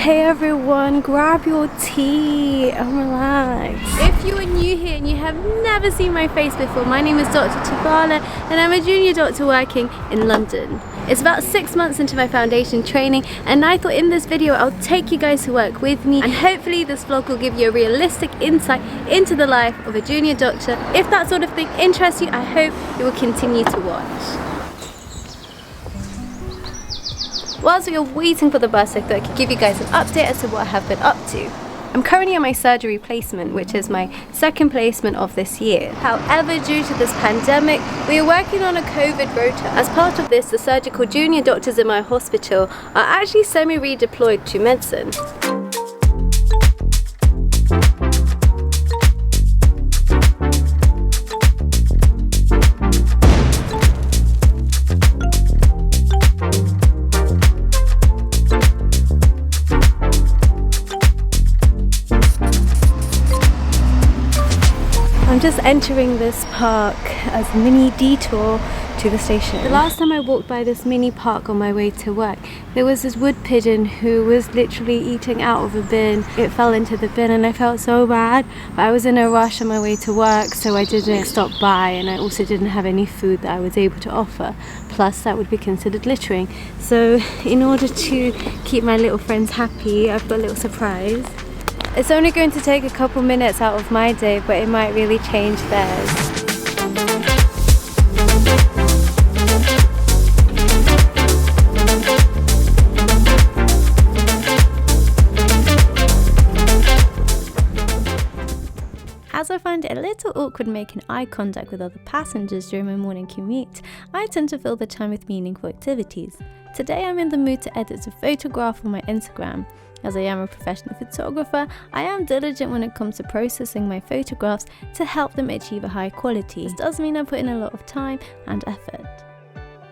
Hey everyone, grab your tea and relax. If you are new here and you have never seen my face before, my name is Dr. Tabala and I'm a junior doctor working in London. It's about 6 months into my foundation training and I thought in this video I'll take you guys to work with me, and hopefully this vlog will give you a realistic insight into the life of a junior doctor. If that sort of thing interests you, I hope you will continue to watch. Whilst we are waiting for the bus, I thought I could give you guys an update as to what I have been up to. I'm currently on my surgery placement, which is my second placement of this year. However, due to this pandemic, we are working on a COVID rota. As part of this, the surgical junior doctors in my hospital are actually semi-redeployed to medicine. I'm just entering this park as a mini detour to the station. The last time I walked by this mini park on my way to work, there was this wood pigeon who was literally eating out of a bin. It fell into the bin and I felt so bad, but I was in a rush on my way to work, so I didn't stop by, and I also didn't have any food that I was able to offer. Plus that would be considered littering. So in order to keep my little friends happy, I've got a little surprise. It's only going to take a couple minutes out of my day, but it might really change theirs. As I find it a little awkward making eye contact with other passengers during my morning commute, I tend to fill the time with meaningful activities. Today I'm in the mood to edit a photograph on my Instagram. As I am a professional photographer, I am diligent when it comes to processing my photographs to help them achieve a high quality. This does mean I put in a lot of time and effort.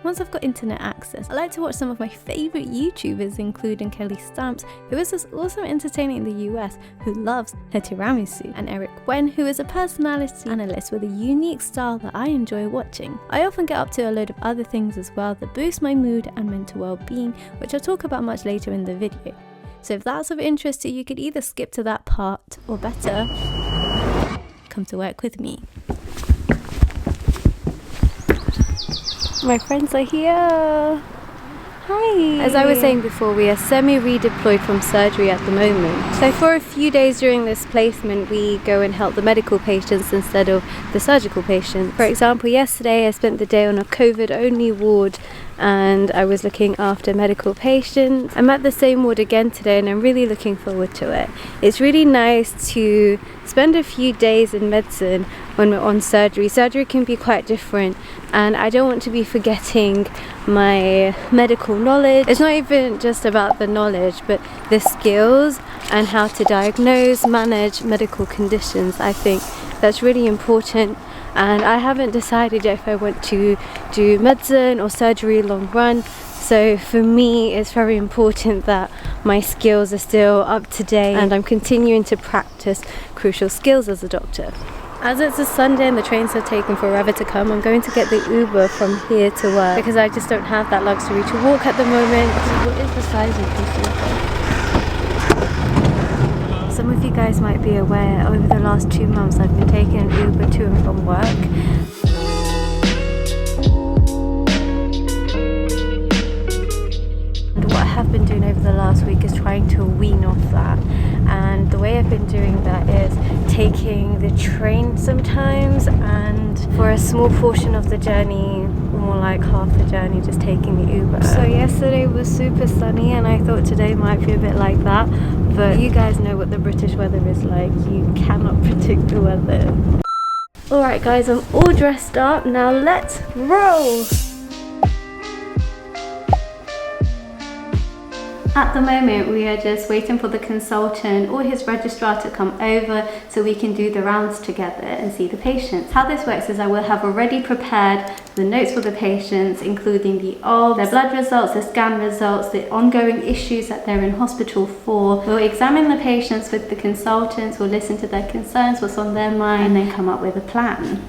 Once I've got internet access, I like to watch some of my favourite YouTubers, including Kelly Stamps, who is this awesome entertainer in the US who loves her tiramisu, and Eric Wen, who is a personality analyst with a unique style that I enjoy watching. I often get up to a load of other things as well that boost my mood and mental well-being, which I'll talk about much later in the video. So if that's of interest to you, you could either skip to that part, or better, come to work with me. My friends are here. Hi. As I was saying before, we are semi-redeployed from surgery at the moment. So for a few days during this placement, we go and help the medical patients instead of the surgical patients. For example, yesterday I spent the day on a COVID-only ward and I was looking after medical patients. I'm at the same ward again today and I'm really looking forward to it. It's really nice to spend a few days in medicine when we're on surgery. Surgery can be quite different and I don't want to be forgetting my medical knowledge. It's not even just about the knowledge, but the skills and how to diagnose, manage medical conditions. I think that's really important. And I haven't decided yet if I want to do medicine or surgery long run. So for me, it's very important that my skills are still up to date and I'm continuing to practice crucial skills as a doctor. As it's a Sunday and the trains are taking forever to come, I'm going to get the Uber from here to work because I just don't have that luxury to walk at the moment. What is the size of this Uber? Some of you guys might be aware, over the last 2 months I've been taking an Uber to and from work. And what I have been doing over the last week is trying to wean off that. And the way I've been doing that is taking the train sometimes, and for a small portion of the journey, more like half the journey, just taking the Uber. So yesterday was super sunny and I thought today might be a bit like that, but you guys know what the British weather is like. You cannot predict the weather. Alright guys, I'm all dressed up, now let's roll! At the moment, we are just waiting for the consultant or his registrar to come over so we can do the rounds together and see the patients. How this works is I will have already prepared the notes for the patients, including the OBS, their blood results, the scan results, the ongoing issues that they're in hospital for. We'll examine the patients with the consultants, we'll listen to their concerns, what's on their mind, and then come up with a plan.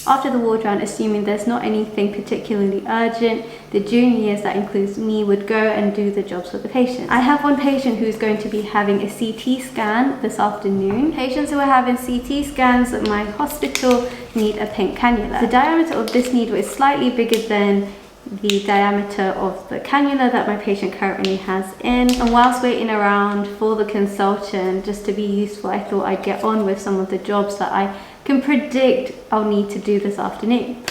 After the ward round, assuming there's not anything particularly urgent, the juniors, that includes me, would go and do the jobs for the patient. I have one patient who's going to be having a CT scan this afternoon. Patients who are having CT scans at my hospital need a pink cannula. The diameter of this needle is slightly bigger than the diameter of the cannula that my patient currently has in. And whilst waiting around for the consultant, just to be useful, I thought I'd get on with some of the jobs that I can predict I'll need to do this afternoon.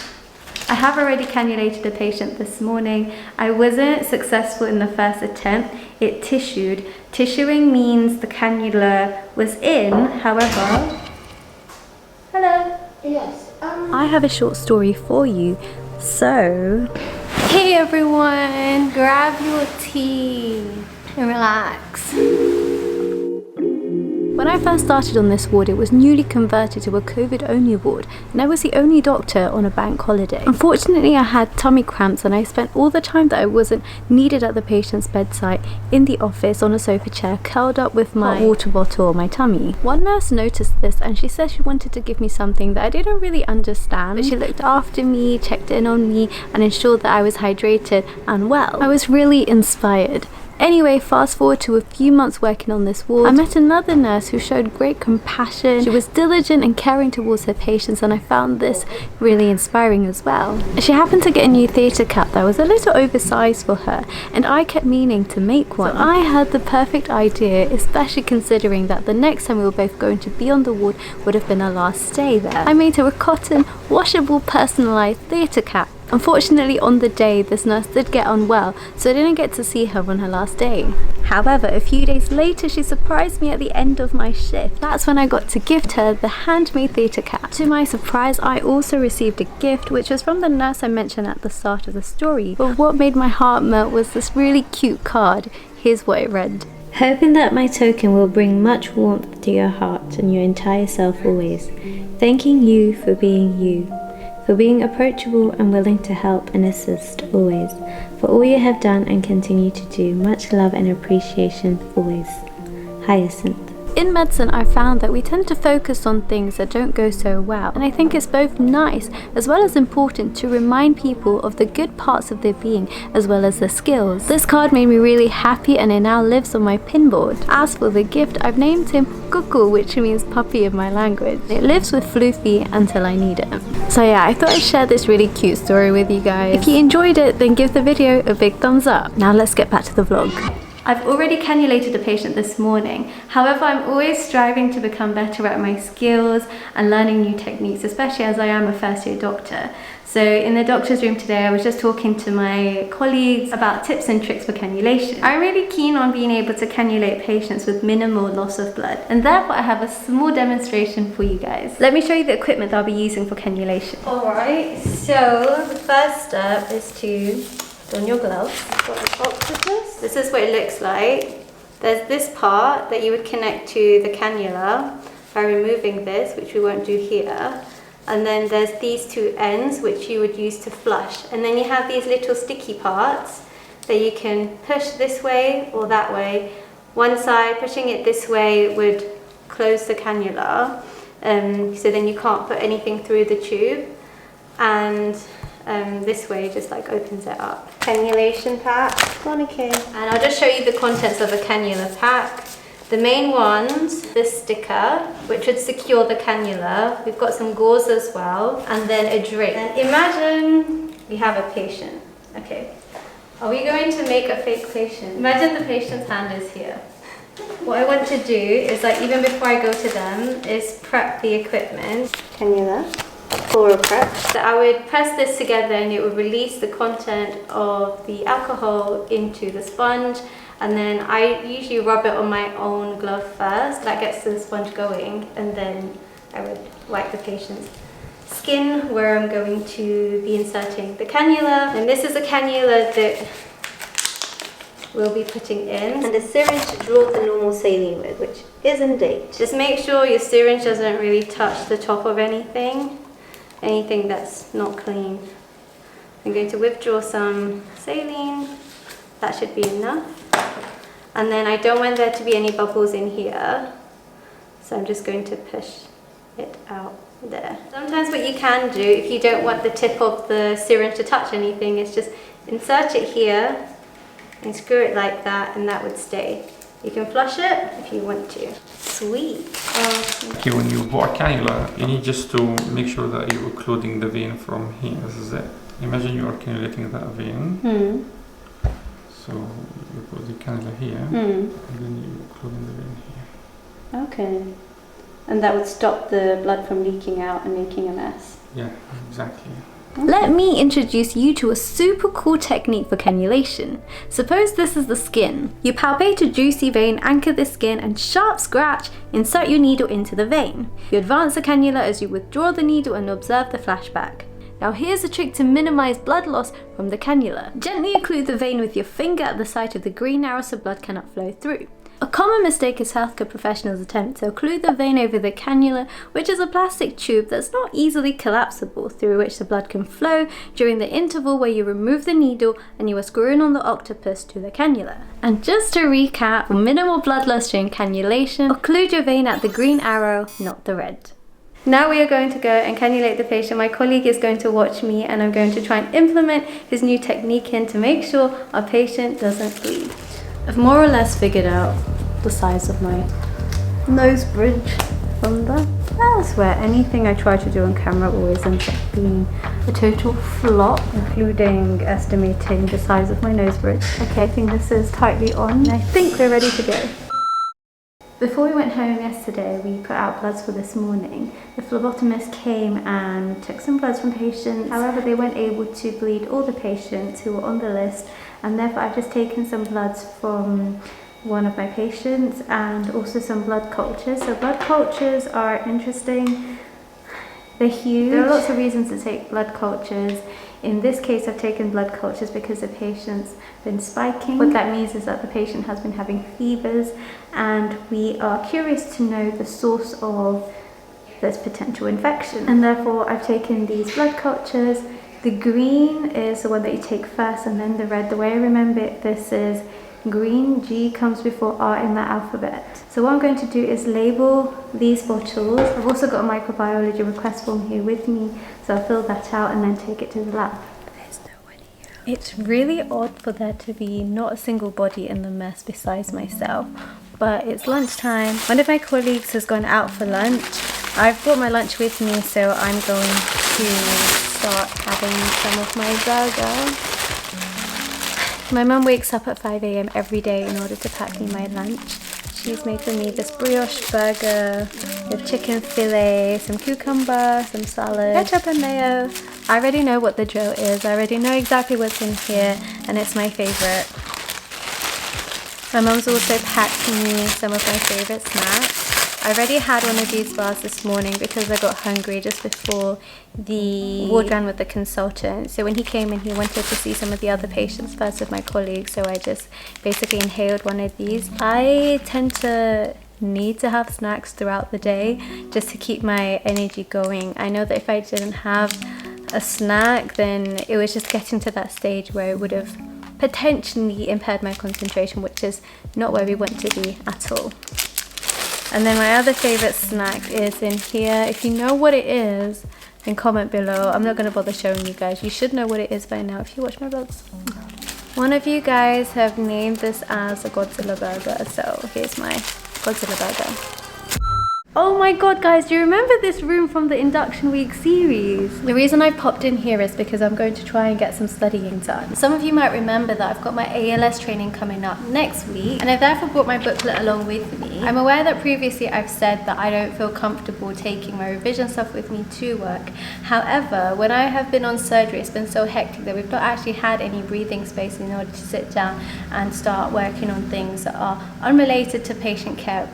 I have already cannulated a patient this morning. I wasn't successful in the first attempt. It tissued. Tissuing means the cannula was in, however... Hello? Yes. I have a short story for you. So, hey everyone, grab your tea and relax. When I first started on this ward, it was newly converted to a COVID-only ward, and I was the only doctor on a bank holiday. Unfortunately, I had tummy cramps, and I spent all the time that I wasn't needed at the patient's bedside in the office on a sofa chair, curled up with my water bottle on my tummy. One nurse noticed this, and she said she wanted to give me something that I didn't really understand, but she looked after me, checked in on me, and ensured that I was hydrated and well. I was really inspired. Anyway, fast forward to a few months working on this ward, I met another nurse who showed great compassion. She was diligent and caring towards her patients, and I found this really inspiring as well. She happened to get a new theatre cap that was a little oversized for her, and I kept meaning to make one. So I had the perfect idea, especially considering that the next time we were both going to be on the ward would have been our last stay there. I made her a cotton, washable, personalised theatre cap. Unfortunately, on the day, this nurse did get unwell, so I didn't get to see her on her last day. However, a few days later, she surprised me at the end of my shift. That's when I got to gift her the handmade theatre cap. To my surprise, I also received a gift, which was from the nurse I mentioned at the start of the story. But what made my heart melt was this really cute card. Here's what it read. Hoping that my token will bring much warmth to your heart and your entire self always. Thanking you for being you. For being approachable and willing to help and assist always, for all you have done and continue to do. Much love and appreciation always. Hyacinth. In medicine, I found that we tend to focus on things that don't go so well, and I think it's both nice as well as important to remind people of the good parts of their being as well as their skills. This card made me really happy, and it now lives on my pinboard. As for the gift, I've named him Cuckoo, which means puppy in my language. It lives with Floofy until I need it. So yeah, I thought I'd share this really cute story with you guys. If you enjoyed it, then give the video a big thumbs up. Now let's get back to the vlog. I've already cannulated a patient this morning. However, I'm always striving to become better at my skills and learning new techniques, especially as I am a first-year doctor. So in the doctor's room today, I was just talking to my colleagues about tips and tricks for cannulation. I'm really keen on being able to cannulate patients with minimal loss of blood, and therefore I have a small demonstration for you guys. Let me show you the equipment that I'll be using for cannulation. Alright, so the first step is to put on your gloves. Got an octopus. This is what it looks like. There's this part that you would connect to the cannula by removing this, which we won't do here. And then there's these two ends, which you would use to flush. And then you have these little sticky parts that you can push this way or that way. One side, pushing it this way would close the cannula. So then you can't put anything through the tube. And this way just like opens it up. Cannulation pack. Monica. And I'll just show you the contents of a cannula pack. The main ones, this sticker, which would secure the cannula. We've got some gauze as well, and then a drape. And imagine we have a patient. Okay, are we going to make a fake patient? Imagine the patient's hand is here. What I want to do is, like, even before I go to them, is prep the equipment. Cannula. Floral prep. So I would press this together and it would release the content of the alcohol into the sponge, and then I usually rub it on my own glove first. That gets the sponge going, and then I would wipe the patient's skin where I'm going to be inserting the cannula. And this is a cannula that we'll be putting in. And a syringe to draw the normal saline with, which is in date. Just make sure your syringe doesn't really touch the top of anything that's not clean. I'm going to withdraw some saline. That should be enough. And then I don't want there to be any bubbles in here, so I'm just going to push it out there. Sometimes what you can do, if you don't want the tip of the syringe to touch anything, is just insert it here and screw it like that, and that would stay. You can flush it if you want to. Sweet. Okay, when you pour a cannula, you need just to make sure that you're occluding the vein from here. This is it. Imagine you are cannulating that vein. So you put the cannula here, and then you're occluding the vein here. Okay. And that would stop the blood from leaking out and making a mess. Yeah, exactly. Let me introduce you to a super cool technique for cannulation. Suppose this is the skin. You palpate a juicy vein, anchor the skin, and sharp scratch, insert your needle into the vein. You advance the cannula as you withdraw the needle and observe the flashback. Now here's a trick to minimize blood loss from the cannula. Gently occlude the vein with your finger at the site of the green arrow so blood cannot flow through. A common mistake is healthcare professionals attempt to occlude the vein over the cannula, which is a plastic tube that's not easily collapsible, through which the blood can flow during the interval where you remove the needle and you are screwing on the octopus to the cannula. And just to recap, for minimal blood loss during cannulation, occlude your vein at the green arrow, not the red. Now we are going to go and cannulate the patient. My colleague is going to watch me, and I'm going to try and implement his new technique in to make sure our patient doesn't bleed. I've more or less figured out the size of my nose bridge from there. I swear anything I try to do on camera always ends up being a total flop, including estimating the size of my nose bridge. Okay, I think this is tightly on. I think we're ready to go. Before we went home yesterday, we put out bloods for this morning. The phlebotomist came and took some bloods from patients. However, they weren't able to bleed all the patients who were on the list, and therefore I've just taken some bloods from one of my patients and also some blood cultures. So blood cultures are interesting. They're huge. There are lots of reasons to take blood cultures. In this case, I've taken blood cultures because the patient's been spiking. What that means is that the patient has been having fevers, and we are curious to know the source of this potential infection. And therefore, I've taken these blood cultures. The green is the one that you take first, and then the red. The way I remember it, this is green. G comes before R in that alphabet. So what I'm going to do is label these bottles. I've also got a microbiology request form here with me, so I'll fill that out and then take it to the lab. There's no one here. It's really odd for there to be not a single body in the mess besides myself, but it's lunchtime. One of my colleagues has gone out for lunch. I've brought my lunch with me, so I'm going to start having some of my burger. My mum wakes up at 5 AM every day in order to pack me my lunch. She's made for me this brioche burger with chicken fillet, some cucumber, some salad, ketchup and mayo. I already know what the drill is. I already know exactly what's in here, and it's my favourite. My mum's also packed me some of my favourite snacks. I already had one of these bars this morning because I got hungry just before the ward round with the consultant. So when he came in, he wanted to see some of the other patients first with my colleagues, so I just basically inhaled one of these. I tend to need to have snacks throughout the day just to keep my energy going. I know that if I didn't have a snack, then it was just getting to that stage where it would have potentially impaired my concentration, which is not where we want to be at all. And then my other favourite snack is in here. If you know what it is, then comment below. I'm not going to bother showing you guys. You should know what it is by now if you watch my vlogs. One of you guys have named this as a Godzilla burger, so here's my Godzilla burger. Oh my god guys, do you remember this room from the induction week series? The reason I popped in here is because I'm going to try and get some studying done. Some of you might remember that I've got my ALS training coming up next week, and I've therefore brought my booklet along with me. I'm aware that previously I've said that I don't feel comfortable taking my revision stuff with me to work. However, when I have been on surgery, it's been so hectic that we've not actually had any breathing space in order to sit down and start working on things that are unrelated to patient care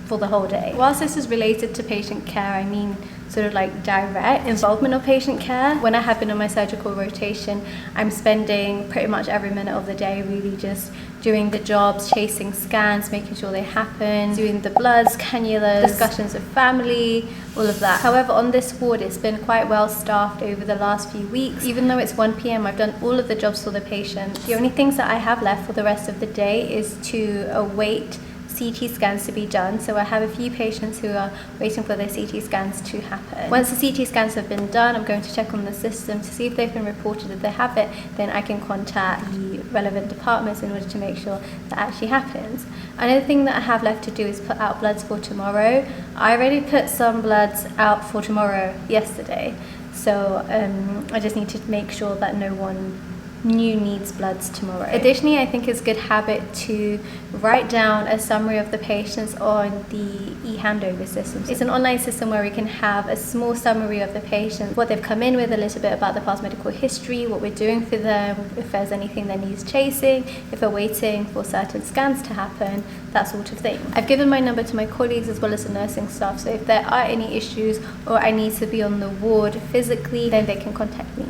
for the whole day. Whilst this is related to patient care, I mean sort of like direct involvement of patient care. When I have been on my surgical rotation, I'm spending pretty much every minute of the day really just doing the jobs, chasing scans, making sure they happen, doing the bloods, cannulas, discussions with family, all of that. However, on this ward, it's been quite well staffed over the last few weeks. Even though it's 1 PM, I've done all of the jobs for the patient. The only things that I have left for the rest of the day is to await CT scans to be done. So I have a few patients who are waiting for their CT scans to happen. Once the CT scans have been done, I'm going to check on the system to see if they've been reported. If they have it, then I can contact the relevant departments in order to make sure that actually happens. Another thing that I have left to do is put out bloods for tomorrow. I already put some bloods out for tomorrow yesterday, so I just need to make sure that no one new needs bloods tomorrow. Additionally, I think it's a good habit to write down a summary of the patients on the e-handover system. It's an online system where we can have a small summary of the patient, what they've come in with, a little bit about the past medical history, what we're doing for them, if there's anything that needs chasing, if they're waiting for certain scans to happen, that sort of thing. I've given my number to my colleagues as well as the nursing staff, so if there are any issues or I need to be on the ward physically, then they can contact me.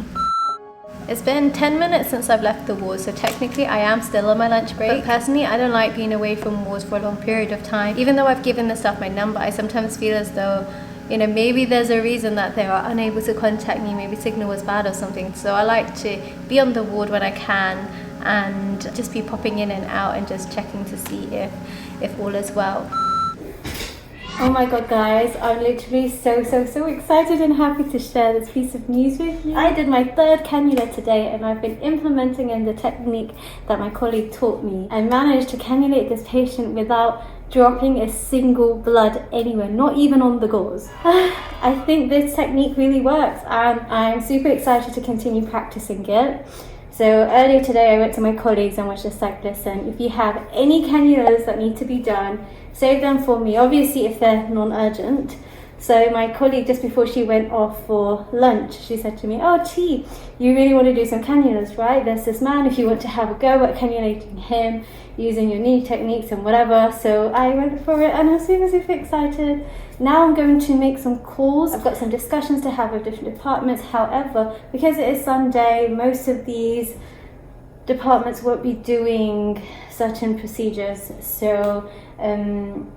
It's been 10 minutes since I've left the ward, so technically I am still on my lunch break. But personally, I don't like being away from wards for a long period of time. Even though I've given the staff my number, I sometimes feel as though, you know, maybe there's a reason that they are unable to contact me, maybe signal was bad or something. So I like to be on the ward when I can and just be popping in and out and just checking to see if all is well. Oh my god guys, I'm literally so excited and happy to share this piece of news with you. I did my 3rd cannula today and I've been implementing in the technique that my colleague taught me. I managed to cannulate this patient without dropping a single blood anywhere, not even on the gauze. I think this technique really works and I'm super excited to continue practicing it. So earlier today I went to my colleagues and was just like, listen, if you have any cannulas that need to be done, save them for me, obviously if they're non-urgent. So my colleague, just before she went off for lunch, she said to me, oh T, you really want to do some cannulas, right? There's this man, if you want to have a go at cannulating him using your knee techniques and whatever. So I went for it and I'm super excited. Now I'm going to make some calls. I've got some discussions to have with different departments. However, because it is Sunday, most of these departments won't be doing certain procedures. So I'm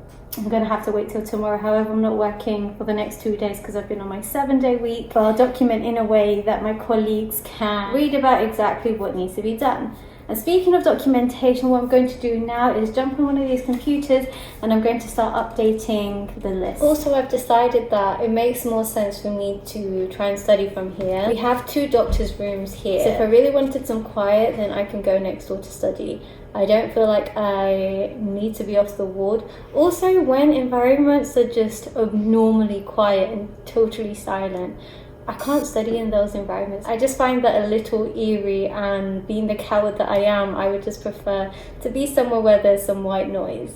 going to have to wait till tomorrow. However, I'm not working for the next 2 days because I've been on my 7-day week. But I'll document in a way that my colleagues can read about exactly what needs to be done. And speaking of documentation, what I'm going to do now is jump on one of these computers and I'm going to start updating the list. Also, I've decided that it makes more sense for me to try and study from here. We have 2 doctors' rooms here. So if I really wanted some quiet, then I can go next door to study. I don't feel like I need to be off the ward. Also, when environments are just abnormally quiet and totally silent, I can't study in those environments. I just find that a little eerie, and being the coward that I am, I would just prefer to be somewhere where there's some white noise.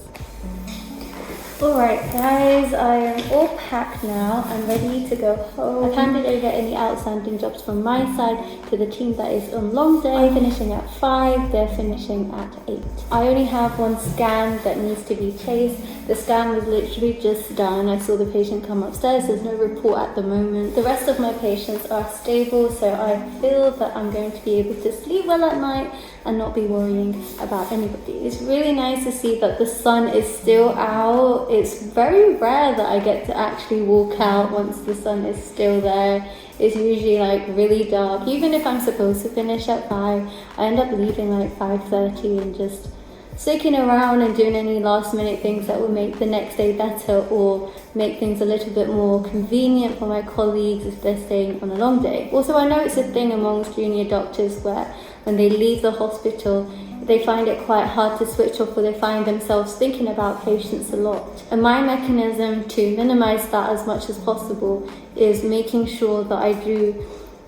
Alright guys, I am all packed now. I'm ready to go home. I've handed over any outstanding jobs from my side to the team that is on long day. I'm finishing at 5, they're finishing at 8. I only have one scan that needs to be chased. The scan was literally just done. I saw the patient come upstairs. There's no report at the moment. The rest of my patients are stable, so I feel that I'm going to be able to sleep well at night and not be worrying about anybody. It's really nice to see that the sun is still out. It's very rare that I get to actually walk out once the sun is still there. It's usually like really dark. Even if I'm supposed to finish at 5, I end up leaving like 5:30 and just sticking around and doing any last minute things that will make the next day better or make things a little bit more convenient for my colleagues if they're staying on a long day. Also, I know it's a thing amongst junior doctors where when they leave the hospital, they find it quite hard to switch off, or they find themselves thinking about patients a lot. And my mechanism to minimize that as much as possible is making sure that I do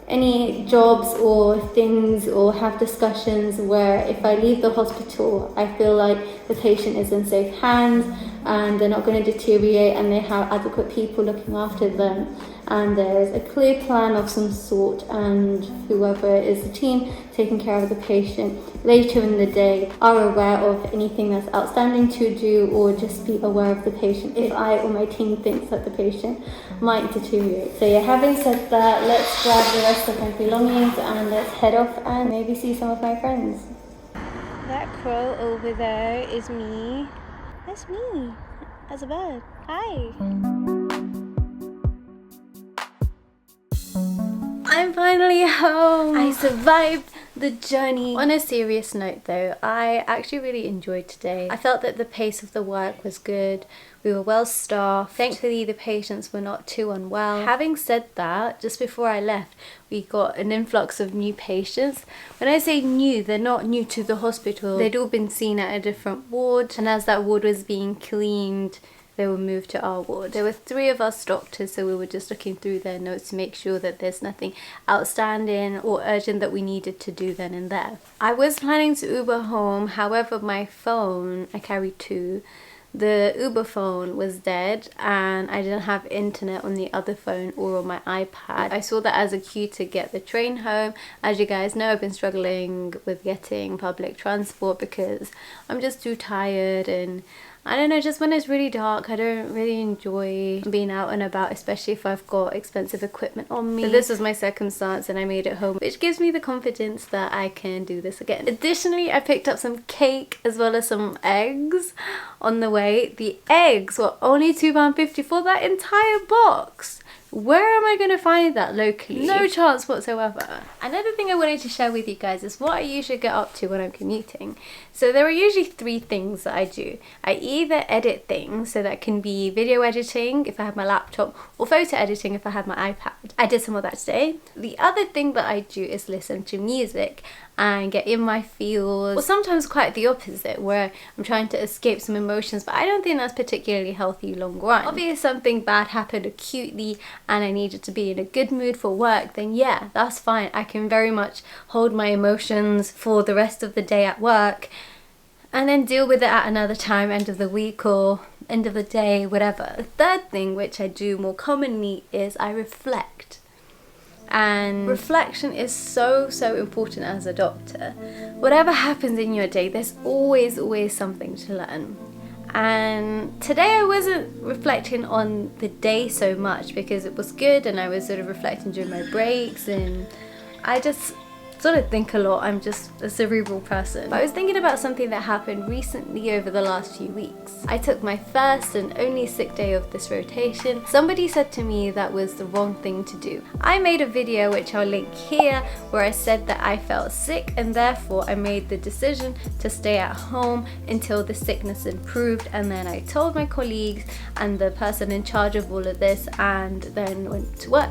any jobs or things or have discussions where if I leave the hospital, I feel like the patient is in safe hands and they're not going to deteriorate and they have adequate people looking after them. And there's a clear plan of some sort, and whoever is the team taking care of the patient later in the day are aware of anything that's outstanding to do, or just be aware of the patient if I or my team thinks that the patient might deteriorate. So yeah, having said that, let's grab the rest of my belongings and let's head off and maybe see some of my friends. That crow over there is me. That's me as a bird. Hi. I'm finally home. I survived the journey. On a serious note though, I actually really enjoyed today. I felt that the pace of the work was good. We were well staffed. Thankfully the patients were not too unwell. Having said that, just before I left, we got an influx of new patients. When I say new, they're not new to the hospital. They'd all been seen at a different ward, and as that ward was being cleaned, they were moved to our ward. There were 3 of us doctors, so we were just looking through their notes to make sure that there's nothing outstanding or urgent that we needed to do then and there. I was planning to Uber home, however my phone, I carry 2, the Uber phone was dead and I didn't have internet on the other phone or on my iPad. I saw that as a cue to get the train home. As you guys know, I've been struggling with getting public transport because I'm just too tired, and I don't know, just when it's really dark, I don't really enjoy being out and about, especially if I've got expensive equipment on me. So this was my circumstance and I made it home, which gives me the confidence that I can do this again. Additionally, I picked up some cake as well as some eggs on the way. The eggs were only £2.50 for that entire box. Where am I going to find that locally? No chance whatsoever. Another thing I wanted to share with you guys is what I usually get up to when I'm commuting. So there are usually 3 things that I do. I either edit things, so that can be video editing if I have my laptop, or photo editing if I have my iPad. I did some of that today. The other thing that I do is listen to music and get in my feels, or sometimes quite the opposite, where I'm trying to escape some emotions, but I don't think that's particularly healthy long run. Obviously something bad happened acutely and I needed to be in a good mood for work, then yeah, that's fine. I can very much hold my emotions for the rest of the day at work and then deal with it at another time, end of the week or end of the day, whatever. The third thing, which I do more commonly, is I reflect. And reflection is so important as a doctor. Whatever happens in your day, there's always something to learn. And today I wasn't reflecting on the day so much because it was good and I was sort of reflecting during my breaks, and I just sort of think a lot. I'm just a cerebral person. But I was thinking about something that happened recently over the last few weeks. I took my first and only sick day of this rotation. Somebody said to me that was the wrong thing to do. I made a video, which I'll link here, where I said that I felt sick and therefore I made the decision to stay at home until the sickness improved, and then I told my colleagues and the person in charge of all of this and then went to work.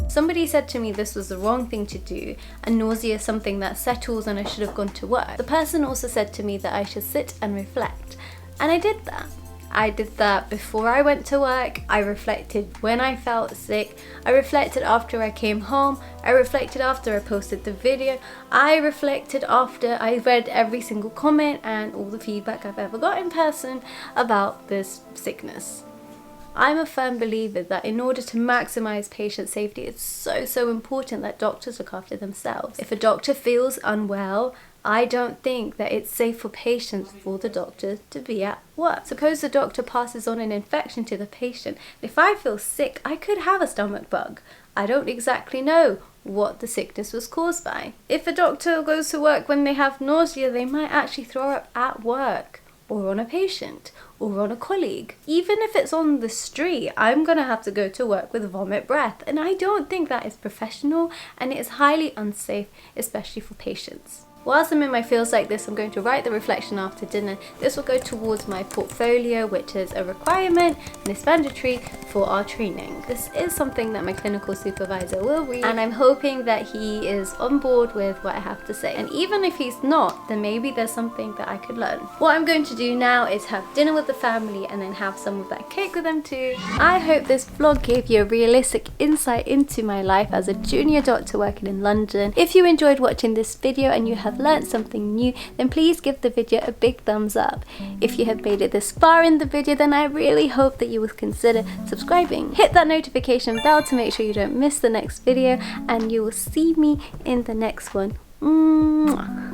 Somebody said to me this was the wrong thing to do and nausea is something that settles and I should have gone to work. The person also said to me that I should sit and reflect, and I did that. I did that before I went to work. I reflected when I felt sick. I reflected after I came home. I reflected after I posted the video. I reflected after I read every single comment and all the feedback I've ever got in person about this sickness. I'm a firm believer that in order to maximize patient safety, it's so important that doctors look after themselves. If a doctor feels unwell, I don't think that it's safe for patients for the doctor to be at work. Suppose the doctor passes on an infection to the patient. If I feel sick, I could have a stomach bug. I don't exactly know what the sickness was caused by. If a doctor goes to work when they have nausea, they might actually throw up at work, or on a patient, or on a colleague. Even if it's on the street, I'm gonna have to go to work with vomit breath, and I don't think that is professional, and it is highly unsafe, especially for patients. Whilst I'm in my feels like this, I'm going to write the reflection after dinner. This will go towards my portfolio, which is a requirement and is mandatory for our training. This is something that my clinical supervisor will read, and I'm hoping that he is on board with what I have to say. And even if he's not, then maybe there's something that I could learn. What I'm going to do now is have dinner with the family and then have some of that cake with them too. I hope this vlog gave you a realistic insight into my life as a junior doctor working in London. If you enjoyed watching this video and you have learned something new, then please give the video a big thumbs up. If you have made it this far in the video, then I really hope that you will consider subscribing. Hit that notification bell to make sure you don't miss the next video, and you will see me in the next one. Mwah.